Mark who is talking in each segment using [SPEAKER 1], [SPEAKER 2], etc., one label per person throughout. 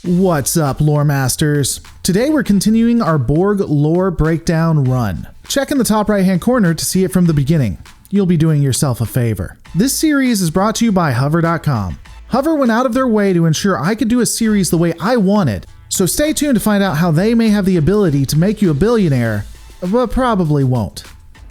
[SPEAKER 1] What's up, lore masters? Today we're continuing our Borg lore breakdown run. Check in the top right hand corner to see it from the beginning. You'll be doing yourself a favor. This series is brought to you by Hover.com. Hover went out of their way to ensure I could do a series the way I wanted, so stay tuned to find out how they may have the ability to make you a billionaire, but probably won't.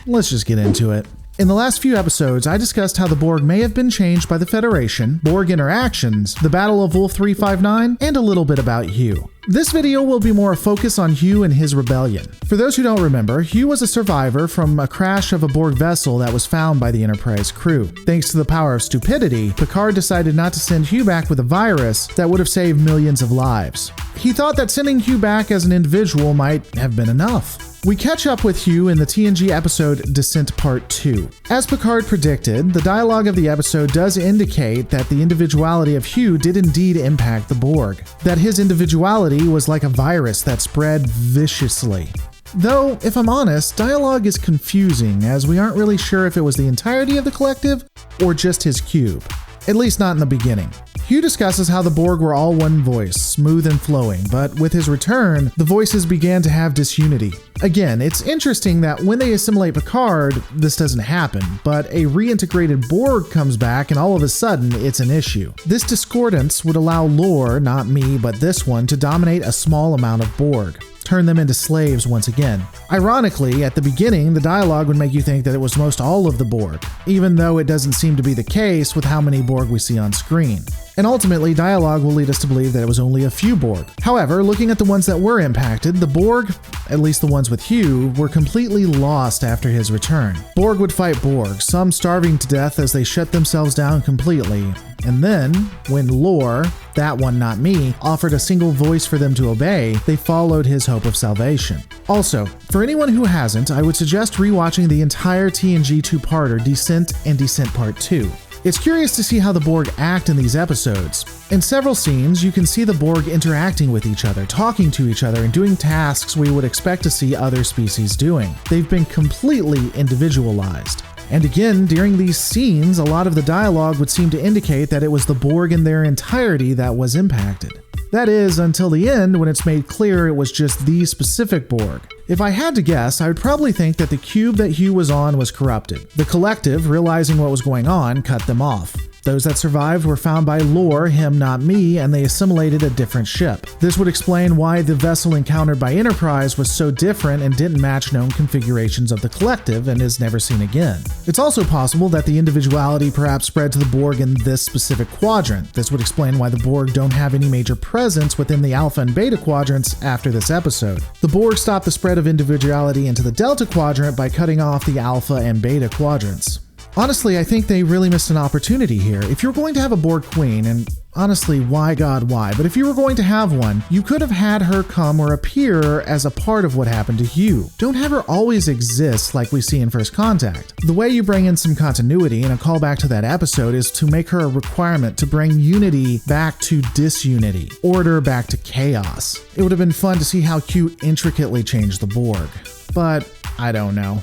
[SPEAKER 1] Let's just get into it. In the last few episodes, I discussed how the Borg may have been changed by the Federation, Borg interactions, the Battle of Wolf 359, and a little bit about Hugh. This video will be more a focus on Hugh and his rebellion. For those who don't remember, Hugh was a survivor from a crash of a Borg vessel that was found by the Enterprise crew. Thanks to the power of stupidity, Picard decided not to send Hugh back with a virus that would have saved millions of lives. He thought that sending Hugh back as an individual might have been enough. We catch up with Hugh in the TNG episode Descent Part 2. As Picard predicted, the dialogue of the episode does indicate that the individuality of Hugh did indeed impact the Borg, that his individuality was like a virus that spread viciously. Though, if I'm honest, dialogue is confusing as we aren't really sure if it was the entirety of the collective or just his cube. At least not in the beginning. Hugh discusses how the Borg were all one voice, smooth and flowing, but with his return, the voices began to have disunity. Again, it's interesting that when they assimilate Picard, this doesn't happen, but a reintegrated Borg comes back and all of a sudden, it's an issue. This discordance would allow Lore, not me, but this one, to dominate a small amount of Borg. Turn them into slaves once again. Ironically, at the beginning, the dialogue would make you think that it was most all of the Borg, even though it doesn't seem to be the case with how many Borg we see on screen. And ultimately, dialogue will lead us to believe that it was only a few Borg. However, looking at the ones that were impacted, the Borg, at least the ones with Hugh, were completely lost after his return. Borg would fight Borg, some starving to death as they shut themselves down completely. And then, when Lore, that one not me, offered a single voice for them to obey, they followed his hope of salvation. Also, for anyone who hasn't, I would suggest rewatching the entire TNG two-parter Descent and Descent Part 2. It's curious to see how the Borg act in these episodes. In several scenes, you can see the Borg interacting with each other, talking to each other, and doing tasks we would expect to see other species doing. They've been completely individualized. And again, during these scenes, a lot of the dialogue would seem to indicate that it was the Borg in their entirety that was impacted. That is, until the end when it's made clear it was just these specific Borg. If I had to guess, I would probably think that the cube that Hugh was on was corrupted. The collective, realizing what was going on, cut them off. Those that survived were found by Lore, him not me, and they assimilated a different ship. This would explain why the vessel encountered by Enterprise was so different and didn't match known configurations of the collective and is never seen again. It's also possible that the individuality perhaps spread to the Borg in this specific quadrant. This would explain why the Borg don't have any major presence within the Alpha and Beta quadrants after this episode. The Borg stopped the spread of individuality into the Delta quadrant by cutting off the Alpha and Beta quadrants. Honestly, I think they really missed an opportunity here. If you're going to have a Borg queen, and honestly, why God, why? But if you were going to have one, you could have had her come or appear as a part of what happened to Hugh. Don't have her always exist like we see in First Contact. The way you bring in some continuity and a callback to that episode is to make her a requirement to bring unity back to disunity, order back to chaos. It would have been fun to see how Hugh intricately changed the Borg. But I don't know.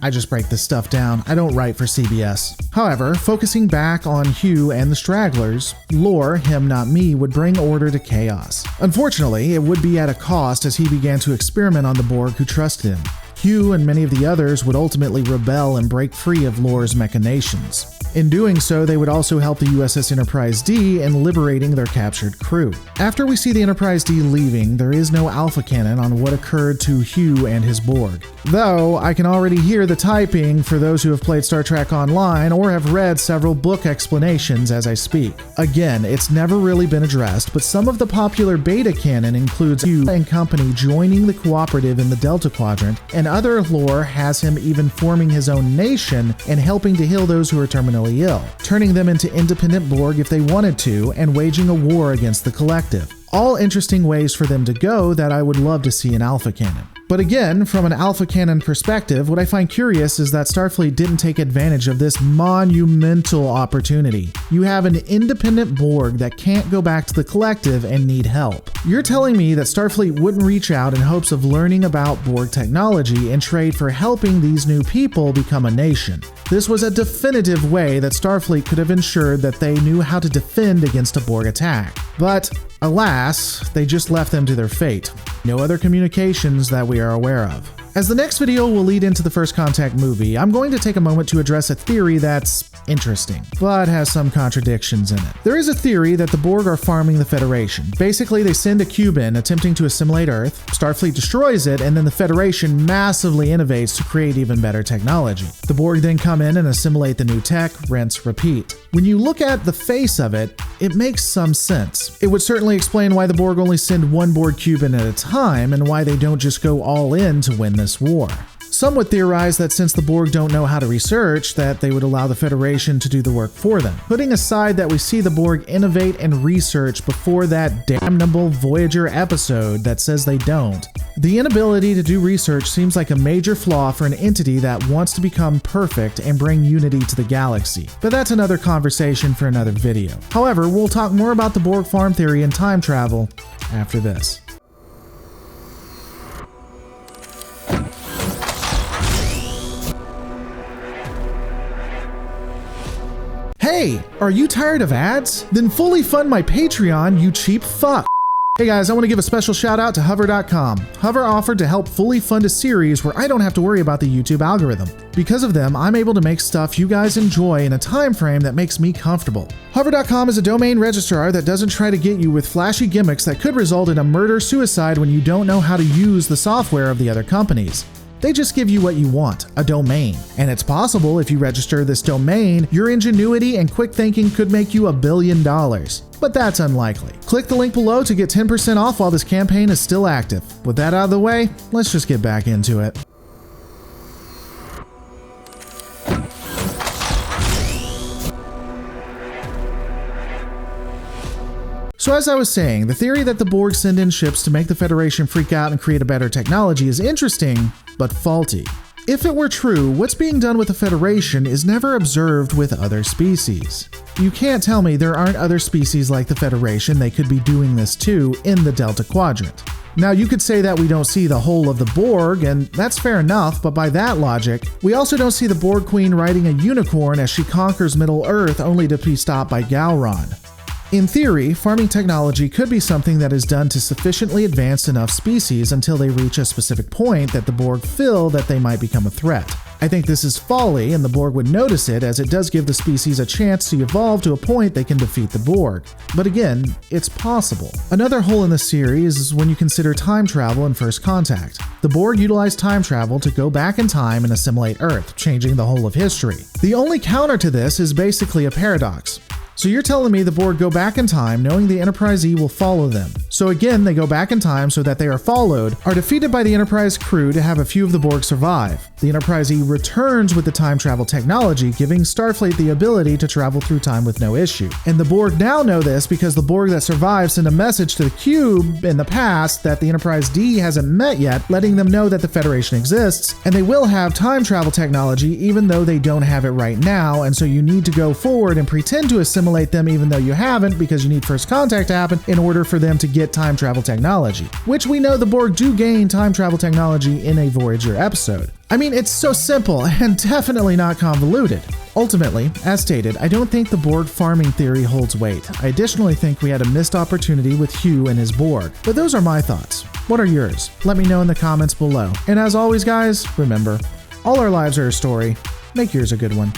[SPEAKER 1] I just break this stuff down. I don't write for CBS. However, focusing back on Hugh and the stragglers, Lore, him not me, would bring order to chaos. Unfortunately, it would be at a cost as he began to experiment on the Borg who trusted him. Hugh and many of the others would ultimately rebel and break free of Lore's machinations. In doing so, they would also help the USS Enterprise D in liberating their captured crew. After we see the Enterprise D leaving, there is no alpha canon on what occurred to Hugh and his Borg. Though, I can already hear the typing for those who have played Star Trek Online or have read several book explanations as I speak. Again, it's never really been addressed, but some of the popular beta canon includes Hugh and company joining the cooperative in the Delta Quadrant, and other lore has him even forming his own nation and helping to heal those who are terminally ill, turning them into independent Borg if they wanted to, and waging a war against the collective. All interesting ways for them to go that I would love to see in Alpha Canon. But again, from an alpha canon perspective, what I find curious is that Starfleet didn't take advantage of this monumental opportunity. You have an independent Borg that can't go back to the collective and need help. You're telling me that Starfleet wouldn't reach out in hopes of learning about Borg technology and trade for helping these new people become a nation. This was a definitive way that Starfleet could have ensured that they knew how to defend against a Borg attack. But alas, they just left them to their fate. No other communications that we are aware of. As the next video will lead into the First Contact movie, I'm going to take a moment to address a theory that's interesting, but has some contradictions in it. There is a theory that the Borg are farming the Federation. Basically, they send a cube in attempting to assimilate Earth, Starfleet destroys it, and then the Federation massively innovates to create even better technology. The Borg then come in and assimilate the new tech, rinse, repeat. When you look at the face of it, it makes some sense. It would certainly explain why the Borg only send one Borg cube in at a time, and why they don't just go all in to win this war. Some would theorize that since the Borg don't know how to research, that they would allow the Federation to do the work for them. Putting aside that we see the Borg innovate and research before that damnable Voyager episode that says they don't, the inability to do research seems like a major flaw for an entity that wants to become perfect and bring unity to the galaxy. But that's another conversation for another video. However, we'll talk more about the Borg farm theory and time travel after this. Hey, are you tired of ads? Then fully fund my Patreon, you cheap fuck. Hey guys, I want to give a special shout out to Hover.com. Hover offered to help fully fund a series where I don't have to worry about the YouTube algorithm. Because of them, I'm able to make stuff you guys enjoy in a time frame that makes me comfortable. Hover.com is a domain registrar that doesn't try to get you with flashy gimmicks that could result in a murder-suicide when you don't know how to use the software of the other companies. They just give you what you want, a domain. And it's possible if you register this domain, your ingenuity and quick thinking could make you $1 billion. But that's unlikely. Click the link below to get 10% off while this campaign is still active. With that out of the way, let's just get back into it. So as I was saying, the theory that the Borg send in ships to make the Federation freak out and create a better technology is interesting, but faulty. If it were true, what's being done with the Federation is never observed with other species. You can't tell me there aren't other species like the Federation they could be doing this to in the Delta Quadrant. Now you could say that we don't see the whole of the Borg, and that's fair enough, but by that logic, we also don't see the Borg Queen riding a unicorn as she conquers Middle Earth only to be stopped by Gowron. In theory, farming technology could be something that is done to sufficiently advanced enough species until they reach a specific point that the Borg feel that they might become a threat. I think this is folly, and the Borg would notice it, as it does give the species a chance to evolve to a point they can defeat the Borg. But again, it's possible. Another hole in the series is when you consider time travel in First Contact. The Borg utilized time travel to go back in time and assimilate Earth, changing the whole of history. The only counter to this is basically a paradox. So you're telling me the Borg go back in time knowing the Enterprise E will follow them. So again, they go back in time so that they are followed, are defeated by the Enterprise crew to have a few of the Borg survive. The Enterprise E returns with the time travel technology, giving Starfleet the ability to travel through time with no issue. And the Borg now know this because the Borg that survive send a message to the cube in the past that the Enterprise D hasn't met yet, letting them know that the Federation exists, and they will have time travel technology even though they don't have it right now, and so you need to go forward and pretend to assimilate them even though you haven't, because you need First Contact to happen in order for them to get time travel technology, which we know the Borg do gain time travel technology in a Voyager episode. I mean, it's so simple and definitely not convoluted. Ultimately, as stated, I don't think the Borg farming theory holds weight. I additionally think we had a missed opportunity with Hugh and his Borg. But those are my thoughts. What are yours? Let me know in the comments below. And as always guys, remember, all our lives are a story. Make yours a good one.